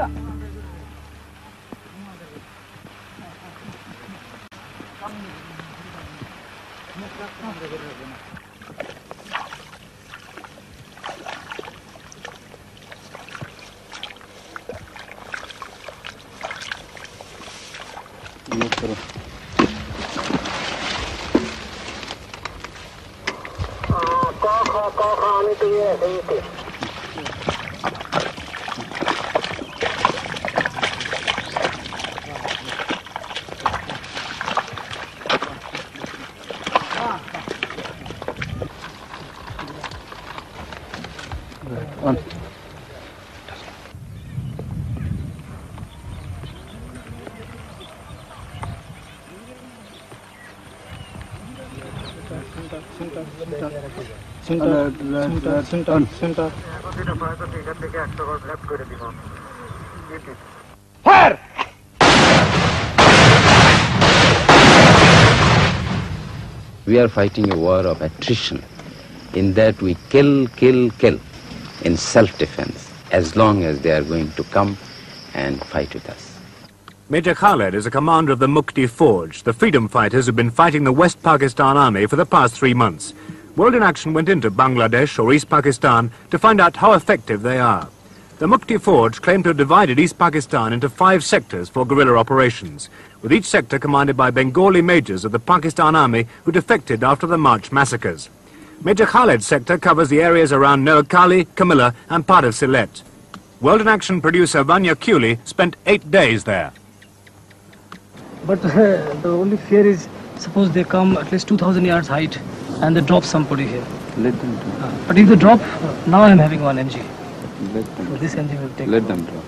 Fire! We are fighting a war of attrition, in that we kill in self-defense, as long as they are going to come and fight with us. Major Khaled is a commander of the Mukti Forge, the freedom fighters who've been fighting the West Pakistan Army for the past 3 months. World in Action went into Bangladesh or East Pakistan to find out how effective they are. The Mukti Forge claimed to have divided East Pakistan into 5 sectors for guerrilla operations, with each sector commanded by Bengali majors of the Pakistan Army who defected after the March massacres. Major Khaled's sector covers the areas around Noakhali, Camilla and part of Sylhet. World in Action producer Vanya Cooley spent 8 days there. But the only fear is, suppose they come at least 2,000 yards height and they drop somebody here. Let them drop. But if they drop, now I'm having 1 mg. Let them So this mg will take. Let them drop.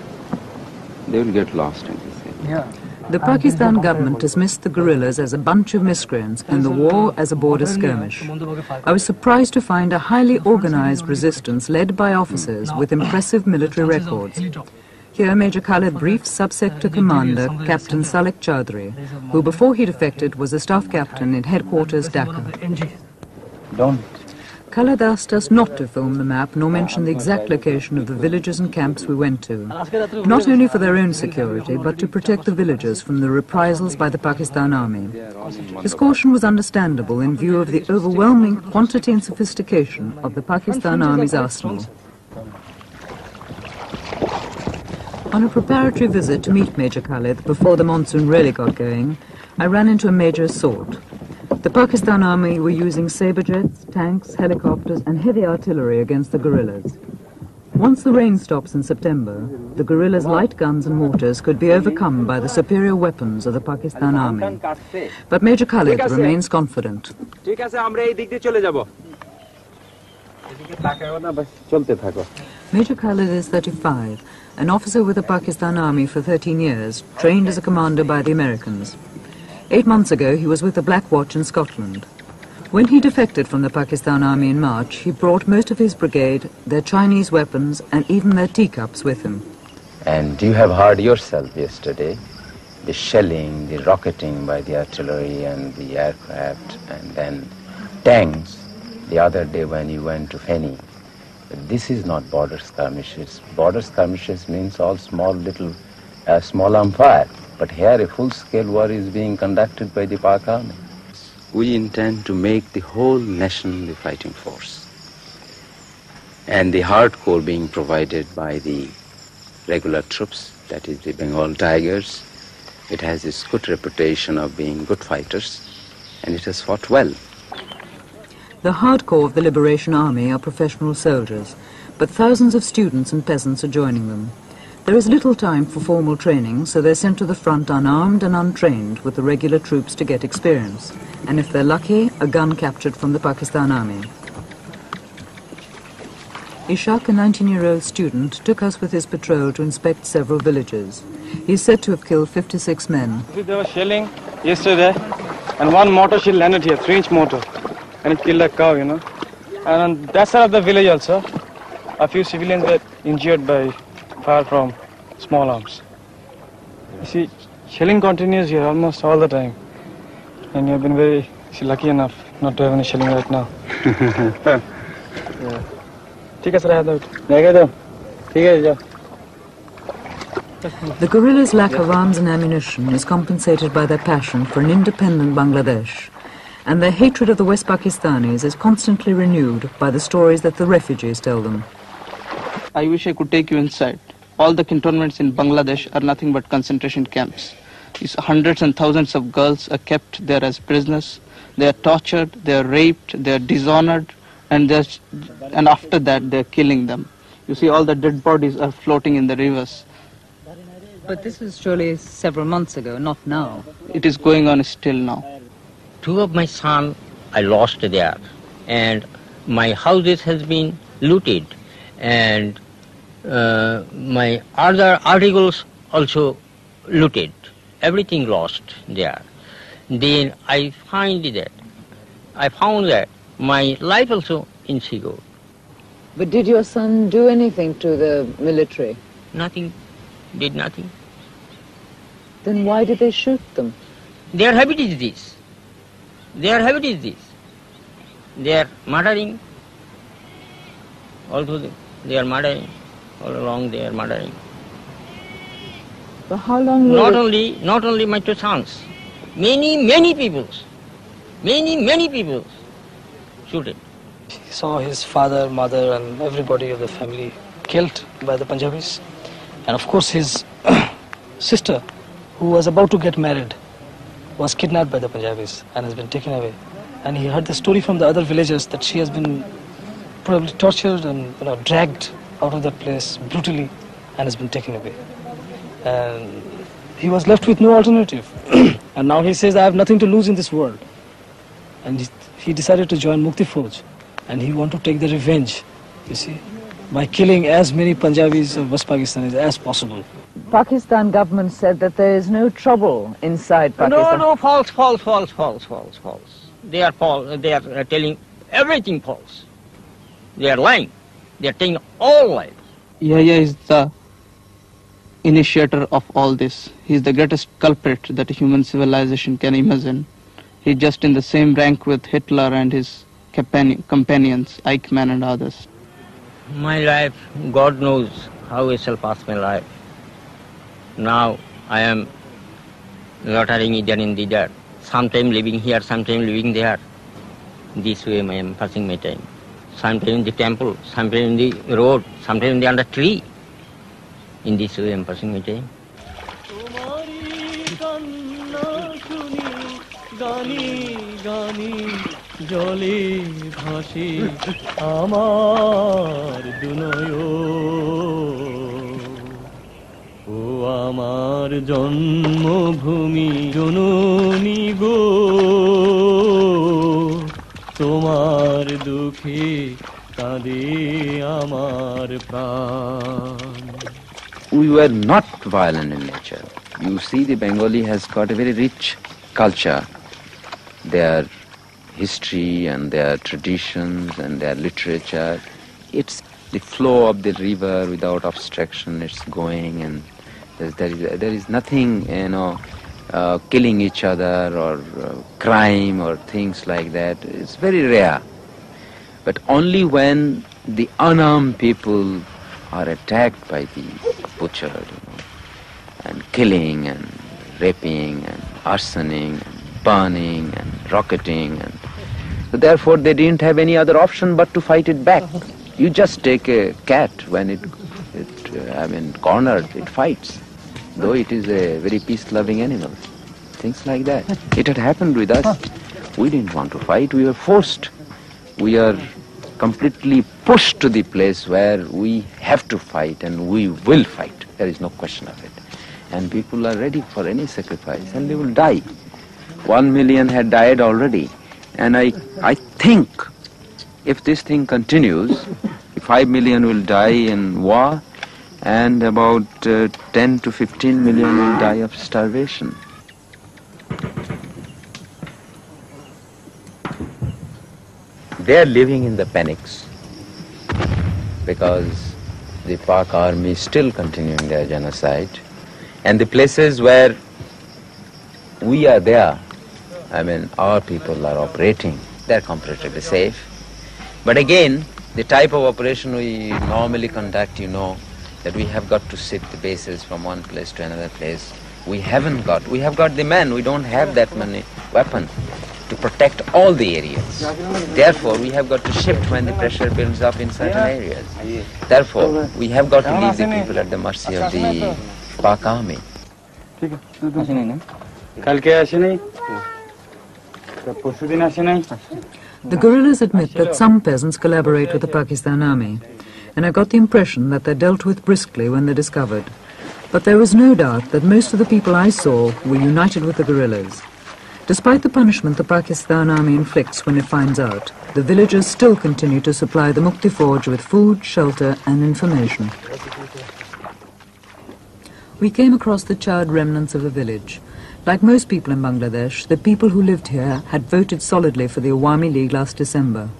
They will get lost in this area. Yeah. The Pakistan government dismissed the guerrillas as a bunch of miscreants and the war as a border skirmish. I was surprised to find a highly organized resistance led by officers with impressive military records. Here Major Khaled briefed Sub-Sector Commander Captain Salek Chaudhry, who before he defected was a staff captain in headquarters Dhaka. Don't. Khaled asked us not to film the map nor mention the exact location of the villages and camps we went to, not only for their own security but to protect the villagers from the reprisals by the Pakistan Army. His caution was understandable in view of the overwhelming quantity and sophistication of the Pakistan Army's arsenal. On a preparatory visit to meet Major Khaled before the monsoon really got going, I ran into a major assault. The Pakistan Army were using sabre jets, tanks, helicopters and heavy artillery against the guerrillas. Once the rain stops in September, the guerrillas' light guns and mortars could be overcome by the superior weapons of the Pakistan Army. But Major Khaled remains confident. Major Khaled is 35, an officer with the Pakistan Army for 13 years, trained as a commander by the Americans. 8 months ago, he was with the Black Watch in Scotland. When he defected from the Pakistan Army in March, he brought most of his brigade, their Chinese weapons, and even their teacups with him. And you have heard yourself yesterday the shelling, the rocketing by the artillery and the aircraft, and then tanks the other day when you went to Feni. But this is not border skirmishes. Border skirmishes means all small arm fire. But here a full-scale war is being conducted by the Pak Army. We intend to make the whole nation the fighting force. And the hardcore being provided by the regular troops, that is the Bengal Tigers. It has its good reputation of being good fighters, and it has fought well. The hardcore of the Liberation Army are professional soldiers, but thousands of students and peasants are joining them. There is little time for formal training, so they're sent to the front unarmed and untrained with the regular troops to get experience. And if they're lucky, a gun captured from the Pakistan Army. Ishaq, a 19-year-old student, took us with his patrol to inspect several villages. He's said to have killed 56 men. There was shelling yesterday, and one mortar shell landed here, 3-inch mortar, and it killed a cow, you know. And on that side of the village also, a few civilians were injured by fire from small arms. You see, shelling continues here almost all the time. And you have been very lucky enough not to have any shelling right now. ठीक है sir, आ जाओ। ठीक है जाओ। The guerrillas' lack of arms and ammunition is compensated by their passion for an independent Bangladesh, and their hatred of the West Pakistanis is constantly renewed by the stories that the refugees tell them. I wish I could take you inside. All the cantonments in Bangladesh are nothing but concentration camps. These hundreds and thousands of girls are kept there as prisoners. They are tortured, they are raped, they are dishonored, and after that they are killing them. You see, all the dead bodies are floating in the rivers. But this was surely several months ago, not now. It is going on still now. Two of my sons I lost there, and my houses has been looted, and my other articles also looted. Everything lost there. Then I found that my life also insecure. But did your son do anything to the military? Nothing, did nothing. Then why did they shoot them? Their habit is this. Their habit is this. They are murdering. Also they are murdering. All along they are murdering. For how long? Not only my two sons. Many people shooted. He saw his father, mother and everybody of the family killed by the Punjabis. And of course his sister, who was about to get married, was kidnapped by the Punjabis and has been taken away. And he heard the story from the other villagers that she has been probably tortured and dragged out of that place brutally and has been taken away. And he was left with no alternative. And now he says, I have nothing to lose in this world. And he decided to join Mukti Fauj. And he wanted to take the revenge, you see, by killing as many Punjabis or West Pakistanis as possible. Pakistan government said that there is no trouble inside Pakistan. No, false. They are false. They are telling everything false. They are lying. They are telling all lies. Yahya is the initiator of all this. He is the greatest culprit that human civilization can imagine. He is just in the same rank with Hitler and his companions, Eichmann and others. My life, God knows how I shall pass my life. Now I am loitering either in the there. Sometime living here, sometime living there. This way I am passing my time. Sometime in the temple, sometime in the road, sometime under tree. In this way I am passing my time. জলে ভাসে আমার দুনয়ন ও আমার জন্মভূমি জননী গো তোমার দুঃখে কাঁদে আমার প্রাণ We were not violent in nature. You see, the Bengali has got a very rich culture. Their history and their traditions and their literature. It's the flow of the river without obstruction. It's going, and there is nothing, killing each other or crime or things like that. It's very rare. But only when the unarmed people are attacked by the butchered, and killing and raping and arsoning and burning and rocketing, and so therefore they didn't have any other option but to fight it back. You just take a cat when it cornered, it fights, though it is a very peace-loving animal. Things like that. It had happened with us. We didn't want to fight. We were forced. We are completely pushed to the place where we have to fight, and we will fight. There is no question of it. And people are ready for any sacrifice, and they will die. 1 million had died already. And I think if this thing continues, 5 million will die in war, and about 10 to 15 million will die of starvation. They are living in the panics because the Pak army is still continuing their genocide, and the places where we are there, our people are operating, they're comparatively safe. But again, the type of operation we normally conduct, that we have got to ship the bases from one place to another place. We have got the men, we don't have that many weapons to protect all the areas. Therefore, we have got to shift when the pressure builds up in certain areas. Therefore, we have got to leave the people at the mercy of the Pak army. The guerrillas admit that some peasants collaborate with the Pakistan army, and I got the impression that they're dealt with briskly when they're discovered. But there was no doubt that most of the people I saw were united with the guerrillas. Despite the punishment the Pakistan army inflicts when it finds out, the villagers still continue to supply the Mukti Forge with food, shelter and information. We came across the charred remnants of a village. Like most people in Bangladesh, the people who lived here had voted solidly for the Awami League last December.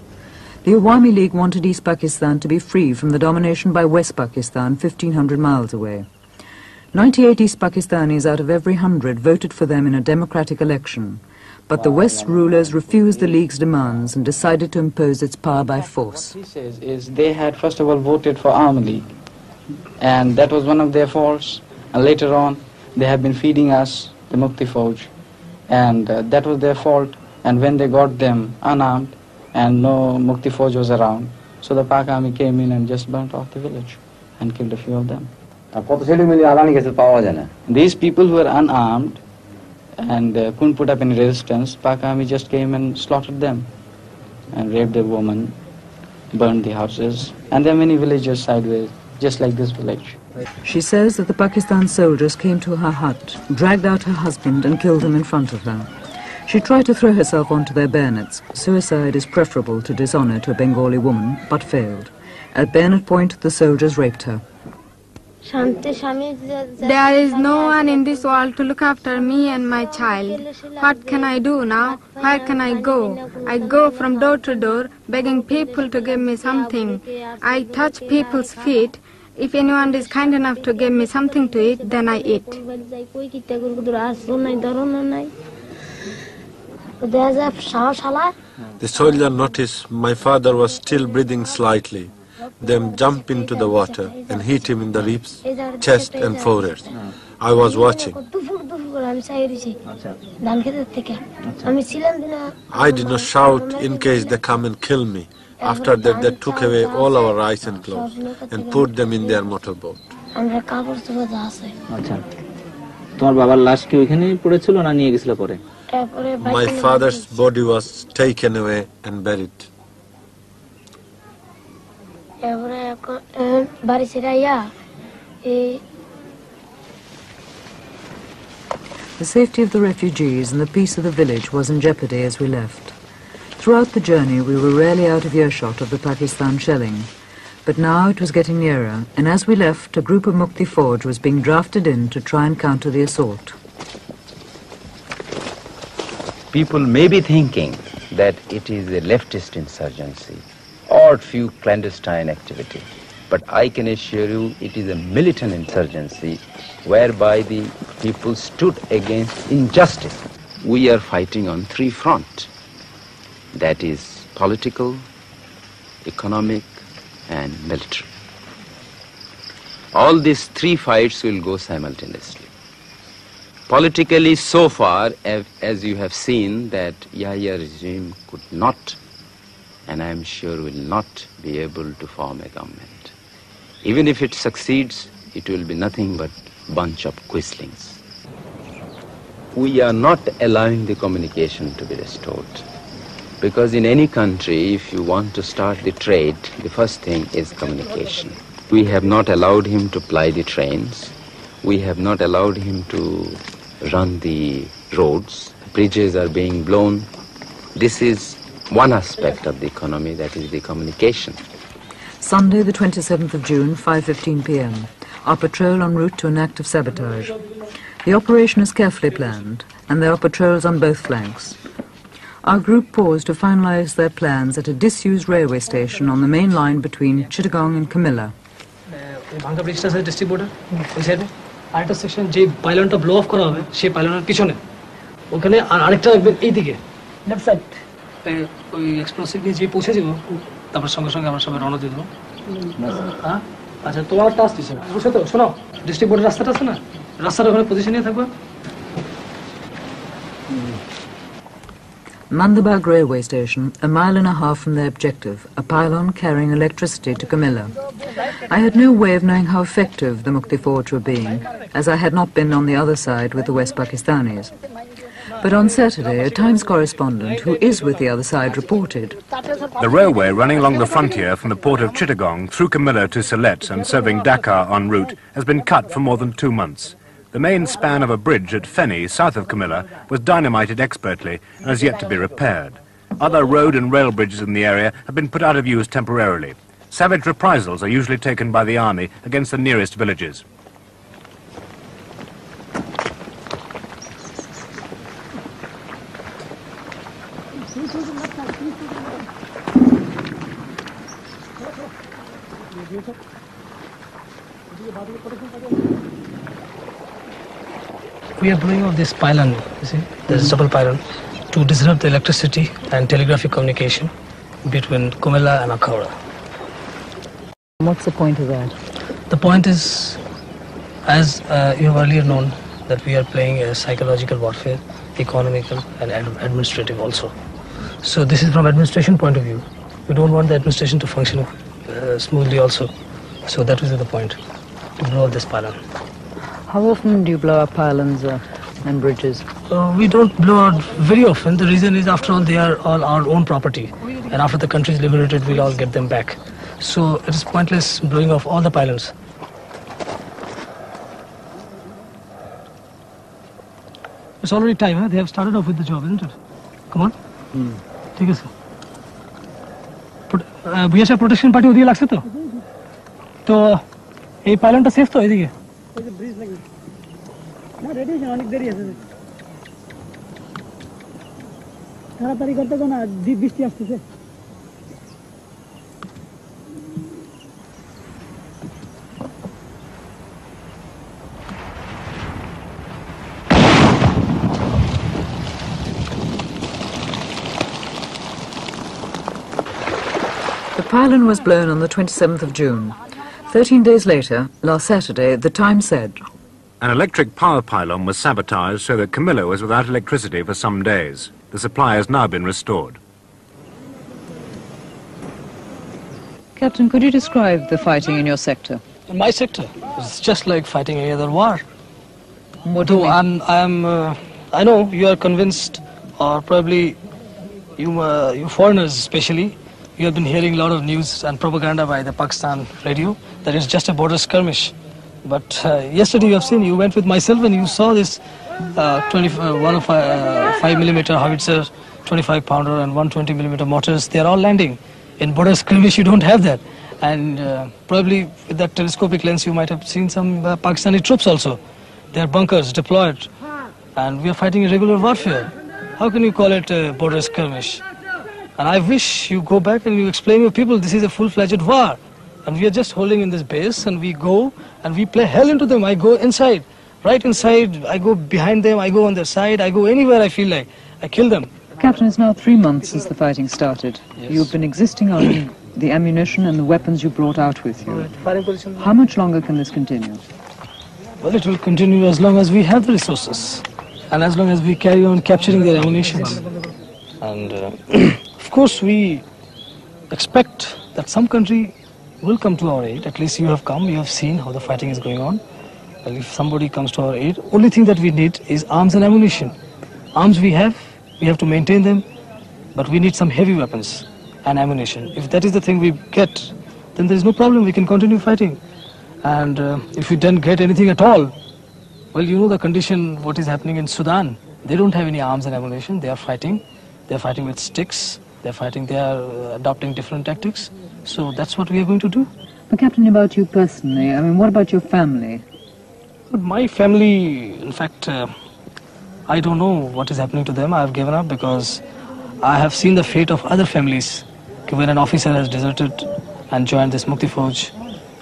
The Awami League wanted East Pakistan to be free from the domination by West Pakistan 1,500 miles away. 98 East Pakistanis out of every 100 voted for them in a democratic election, but the West rulers refused the League's demands and decided to impose its power by force. What he says is they had first of all voted for Awami League, and that was one of their faults, and later on they have been feeding us the Mukti Forge, and that was their fault, and when they got them unarmed and no Mukti Forge was around, so the Pak army came in and just burnt off the village and killed a few of them. These people who were unarmed and couldn't put up any resistance, Pak army just came and slaughtered them and raped the woman, burned the houses, and there are many villages sideways, just like this village. She says that the Pakistan soldiers came to her hut, dragged out her husband and killed him in front of her. She tried to throw herself onto their bayonets. Suicide is preferable to dishonor to a Bengali woman, but failed. At bayonet point, the soldiers raped her. There is no one in this world to look after me and my child. What can I do now? Where can I go? I go from door to door, begging people to give me something. I touch people's feet. If anyone is kind enough to give me something to eat, then I eat. The soldier noticed my father was still breathing slightly. Then jump into the water and hit him in the ribs, chest and forehead. I was watching. I did not shout in case they come and kill me. After that, they took away all our rice and clothes and put them in their motorboat. My father's body was taken away and buried. The safety of the refugees and the peace of the village was in jeopardy as we left. Throughout the journey, we were rarely out of earshot of the Pakistan shelling. But now it was getting nearer, and as we left, a group of Mukti Forge was being drafted in to try and counter the assault. People may be thinking that it is a leftist insurgency or few clandestine activity, but I can assure you it is a militant insurgency whereby the people stood against injustice. We are fighting on three fronts. That is political, economic, and military. All these three fights will go simultaneously. Politically, so far, as you have seen, that Yahya regime could not, and I am sure will not, be able to form a government. Even if it succeeds, it will be nothing but bunch of quislings. We are not allowing the communication to be restored. Because in any country, if you want to start the trade, the first thing is communication. We have not allowed him to ply the trains. We have not allowed him to run the roads. Bridges are being blown. This is one aspect of the economy, that is the communication. Sunday, the 27th of June, 5:15 p.m. Our patrol en route to an act of sabotage. The operation is carefully planned, and there are patrols on both flanks. Our group paused to finalize their plans at a disused railway station on the main line between Chittagong and Camilla. Bangla Bridge is district border. This side, arta section, je pylon ta blow off kora hobe, she pylon er pichone. ওখানে আর আরেকটা রাখবেন এইদিকে left side ওই explosive নিয়ে যে পৌঁছে যাব তারপর সঙ্গে সঙ্গে আমরা সবাই রওনা দিয়ে দেবো হ্যাঁ আচ্ছা তোমার টাস্ক দিছে বুঝছো তো শোনো ডিস্ট্রিক্ট বোর্ডের রাস্তাটা আছে না রাস্তার ওখানে পজিশন নিয়ে থাকবা Mandabag railway station, a mile and a half from their objective, a pylon carrying electricity to Camilla. I had no way of knowing how effective the Mukti Forge were being, as I had not been on the other side with the West Pakistanis. But on Saturday, a Times correspondent who is with the other side reported. The railway running along the frontier from the port of Chittagong through Camilla to Sylhet and serving Dhaka en route has been cut for more than 2 months. The main span of a bridge at Feni, south of Camilla, was dynamited expertly and has yet to be repaired. Other road and rail bridges in the area have been put out of use temporarily. Savage reprisals are usually taken by the army against the nearest villages. We are blowing off this pylon, you see, there's a double pylon, to disrupt the electricity and telegraphic communication between Kumela and Akhara. What's the point of that? The point is, as you have earlier known, that we are playing a psychological warfare, economical and administrative also. So this is from administration point of view. We don't want the administration to function smoothly also. So that is the point, to blow up this pylon. How often do you blow up pylons and bridges? We don't blow out very often. The reason is, after all, they are all our own property. And after the country is liberated, we'll all get them back. So it is pointless blowing off all the pylons. It's already time, huh? They have started off with the job, isn't it? Come on. Take it, sir. BSF protection party ওদিকে লাগছে তো তো এই পাইলনটা safe তো এদিকে ওই যে bridge লাগবে না রেডি আছে অনেক দেরি আছে তাড়াতাড়ি করতে কোনা বৃষ্টি আসছে The pylon was blown on the 27th of June. 13 days later, last Saturday, the Times said, an electric power pylon was sabotaged so that Camilla was without electricity for some days. The supply has now been restored. Captain, could you describe the fighting in your sector? In my sector, it's just like fighting any other war. What do you mean? I know you are convinced, or probably you foreigners especially, you have been hearing a lot of news and propaganda by the Pakistan radio that it's just a border skirmish. But yesterday you have seen, you went with myself and you saw this 5mm howitzer, 25-pounder and 120mm mortars. They are all landing. In border skirmish you don't have that. And probably with that telescopic lens you might have seen some Pakistani troops also. Their bunkers deployed. And we are fighting a regular warfare. How can you call it a border skirmish? And I wish you go back and you explain to people this is a full-fledged war. And we are just holding in this base and we go and we play hell into them. I go inside, right inside, I go behind them, I go on their side, I go anywhere I feel like. I kill them. Captain, it's now 3 months since the fighting started. Yes. You've been existing on the ammunition and the weapons you brought out with you. How much longer can this continue? Well, it will continue as long as we have the resources and as long as we carry on capturing their ammunition. And of course we expect that some country will come to our aid. At least you have come, you have seen how the fighting is going on. Well, if somebody comes to our aid, only thing that we need is arms and ammunition. Arms we have to maintain them, but we need some heavy weapons and ammunition. If that is the thing we get, then there is no problem, we can continue fighting. And if we don't get anything at all, well, you know the condition, what is happening in Sudan. They don't have any arms and ammunition, they are fighting. They are fighting with sticks, they are adopting different tactics. So that's what we are going to do. But Captain, about you personally, I mean, what about your family? But my family, in fact, I don't know what is happening to them. I have given up because I have seen the fate of other families. When an officer has deserted and joined this Mukti Fauj,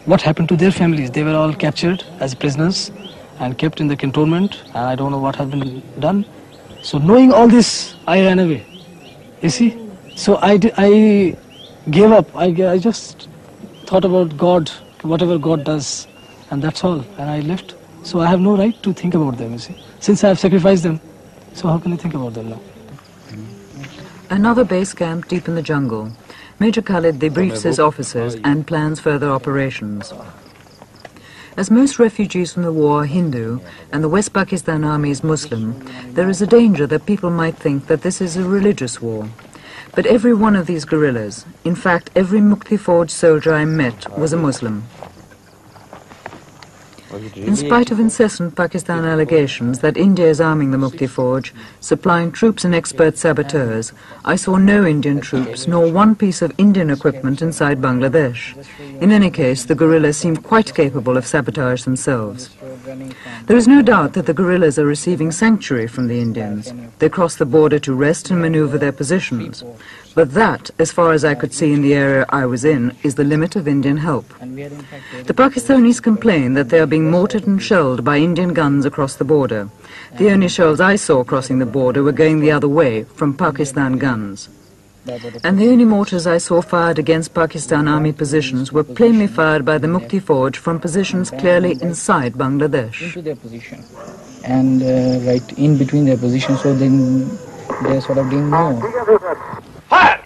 what happened to their families? They were all captured as prisoners and kept in the cantonment, and I don't know what has been done. So knowing all this, I ran away. You see? So I gave up. I just thought about God whatever God does, and that's all. And I left. So I have no right to think about them, you see. Since I have sacrificed them, so how can I think about them now? Another base camp deep in the jungle. Major Khaled debriefs his officers and plans further operations. As most refugees from the war are Hindu and the West Pakistan Army is Muslim, there is a danger that people might think that this is a religious war. But every one of these guerrillas, in fact every Mukti Fauj soldier I met, was a Muslim. In spite of incessant Pakistan allegations that India is arming the Mukti Fauj, supplying troops and expert saboteurs, I saw no Indian troops nor one piece of Indian equipment inside Bangladesh. In any case, the guerrillas seem quite capable of sabotage themselves. There is no doubt that the guerrillas are receiving sanctuary from the Indians. They cross the border to rest and maneuver their positions. But that, as far as I could see in the area I was in, is the limit of Indian help. The Pakistanis complain that they are being mortared and shelled by Indian guns across the border. The only shells I saw crossing the border were going the other way, from Pakistan guns. And the only mortars I saw fired against Pakistan army positions were plainly fired by the Mukti Fauj from positions clearly inside Bangladesh. Into their position. And right in between their positions, so then they're sort of doing more. Fire!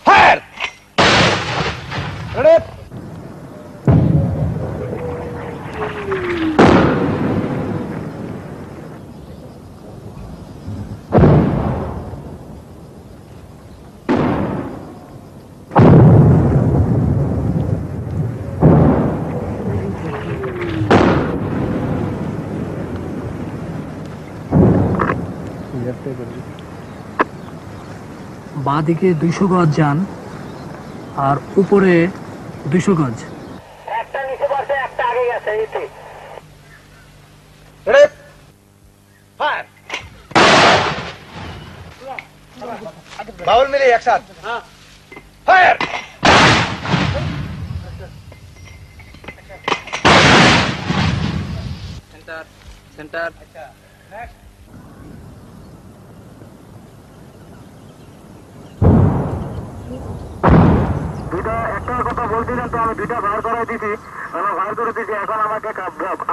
Fire! Ready? বাঁদিকে 200 গজ যান আর উপরে 200 গজ। একটা নিচে বসে একটা আগে গেছে এতে। রেডি? ফায়ার! বাউল মিলে একসাথে। হ্যাঁ। ফায়ার! Centre centre. আচ্ছা নেক্সট। দুটো একটা কথা বলছিলেন তো আমি দুইটা বার করে দিছি আমি বার করে দিছি এখন আমাকে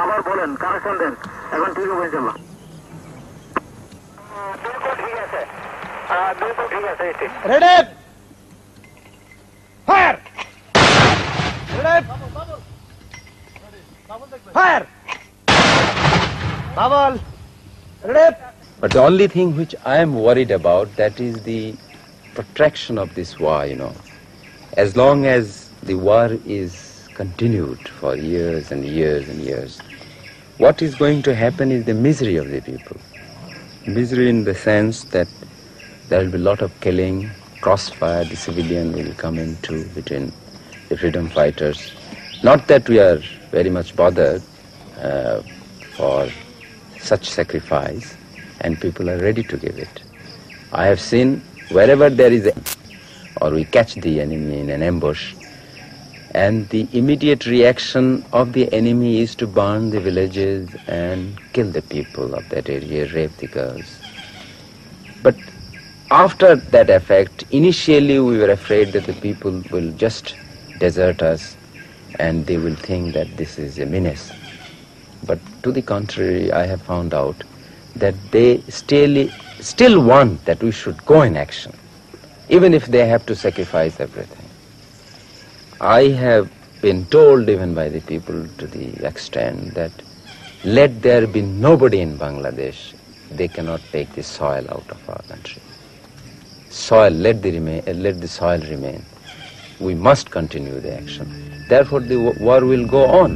আবার বলেন কারেকশন দেন এখন ঠিক হবে ইনশাআল্লাহ বিলকুল ঠিক আছে বিলকুল ঠিক আছে এতে ready fire ready fire bubble ready But the only thing which I am worried about, that is the protraction of this war, you know. As long as the war is continued for years and years and years, what is going to happen is the misery of the people. Misery in the sense that there will be a lot of killing, crossfire, the civilian will come into between the freedom fighters. Not that we are very much bothered for such sacrifice, and people are ready to give it. I have seen wherever there is or we catch the enemy in an ambush, and the immediate reaction of the enemy is to burn the villages and kill the people of that area, rape the girls. But after that effect, initially we were afraid that the people will just desert us and they will think that this is a menace. But to the contrary, I have found out that they still want that we should go in action, even if they have to sacrifice everything. I have been told even by the people to the extent that let there be nobody in Bangladesh, they cannot take the soil out of our country. Soil, let the soil remain. We must continue the action. Therefore the war will go on.